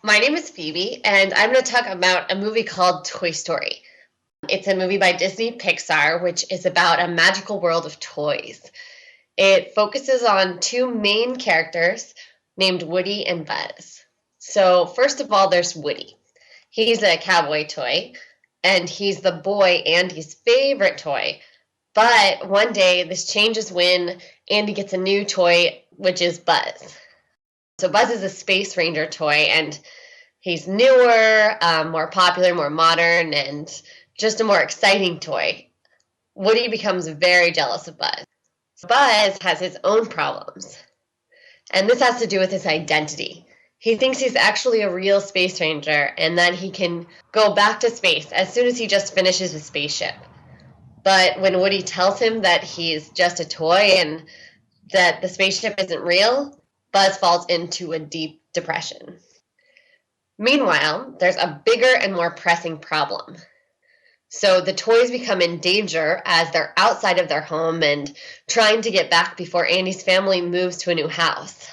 My name is Phoebe, and I'm going to talk about a movie called Toy Story. It's a movie by Disney Pixar, which is about a magical world of toys. It focuses on two main characters named Woody and Buzz. So, first of all, there's Woody. He's a cowboy toy, and he's the boy Andy's favorite toy. But one day, this changes when Andy gets a new toy, which is Buzz. So, Buzz is a Space Ranger toy, and he's newer, more popular, more modern, and just a more exciting toy. Woody becomes very jealous of Buzz. Buzz has his own problems, and this has to do with his identity. He thinks he's actually a real space ranger and that he can go back to space as soon as he just finishes his spaceship. But when Woody tells him that he's just a toy and that the spaceship isn't real, Buzz falls into a deep depression. Meanwhile, there's a bigger and more pressing problem. So the toys become in danger as they're outside of their home and trying to get back before Andy's family moves to a new house.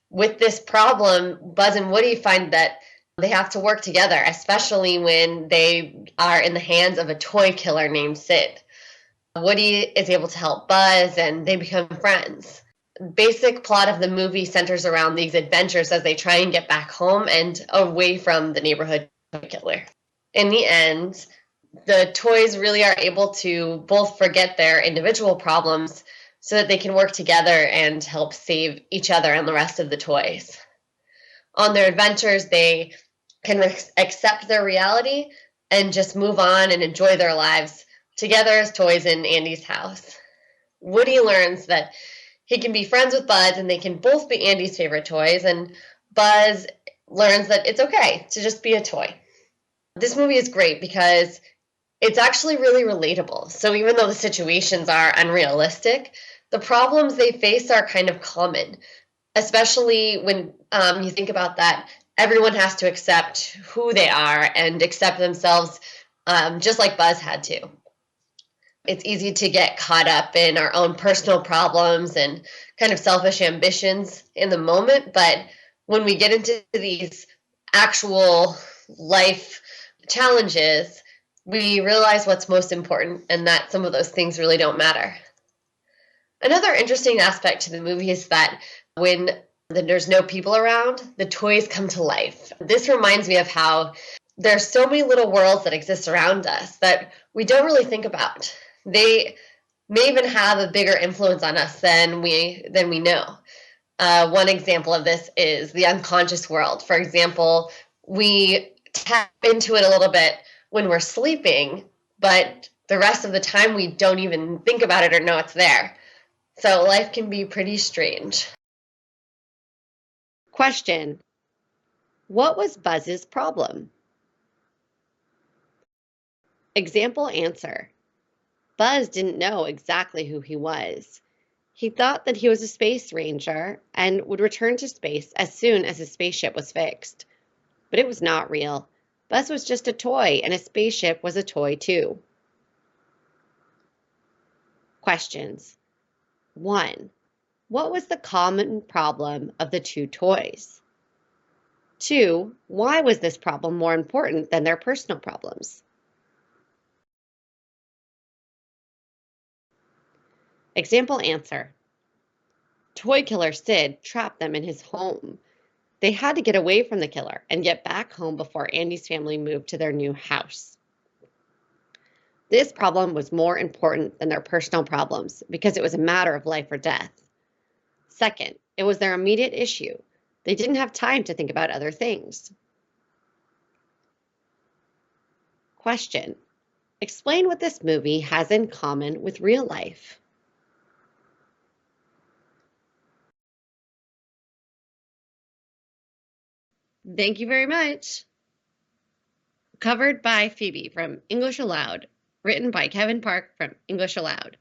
With this problem, Buzz and Woody find that they have to work together, especially when they are in the hands of a toy killer named Sid. Woody is able to help Buzz and they become friends. Basic plot of the movie centers around these adventures as they try and get back home and away from the neighborhood killer. In the end, the toys really are able to both forget their individual problems so that they can work together and help save each other and the rest of the toys. On their adventures, they can accept their reality and just move on and enjoy their lives together as toys in Andy's house. Woody learns that he can be friends with Buzz and they can both be Andy's favorite toys, and Buzz learns that it's okay to just be a toy. This movie is great because it's actually really relatable. So even though the situations are unrealistic, the problems they face are kind of common, especially when you think about that everyone has to accept who they are and accept themselves just like Buzz had to. It's easy to get caught up in our own personal problems and kind of selfish ambitions in the moment. But when we get into these actual life challenges, we realize what's most important and that some of those things really don't matter. Another interesting aspect to the movie is that when there's no people around, the toys come to life. This reminds me of how there's so many little worlds that exist around us that we don't really think about. They may even have a bigger influence on us than we know. One example of this is the unconscious world. For example, we tap into it a little bit when we're sleeping, but the rest of the time we don't even think about it or know it's there. So life can be pretty strange. Question: what was Buzz's problem? Example answer: Buzz didn't know exactly who he was. He thought that he was a space ranger and would return to space as soon as his spaceship was fixed. But it was not real. Buzz was just a toy, and his spaceship was a toy too. Questions. 1. What was the common problem of the two toys? 2. Why was this problem more important than their personal problems? Example answer: Toy killer Sid trapped them in his home. They had to get away from the killer and get back home before Andy's family moved to their new house. This problem was more important than their personal problems because it was a matter of life or death. Second, it was their immediate issue. They didn't have time to think about other things. Question: explain what this movie has in common with real life. Thank you very much. Covered by Phoebe from English Aloud. Written by Kevin Park from English Aloud.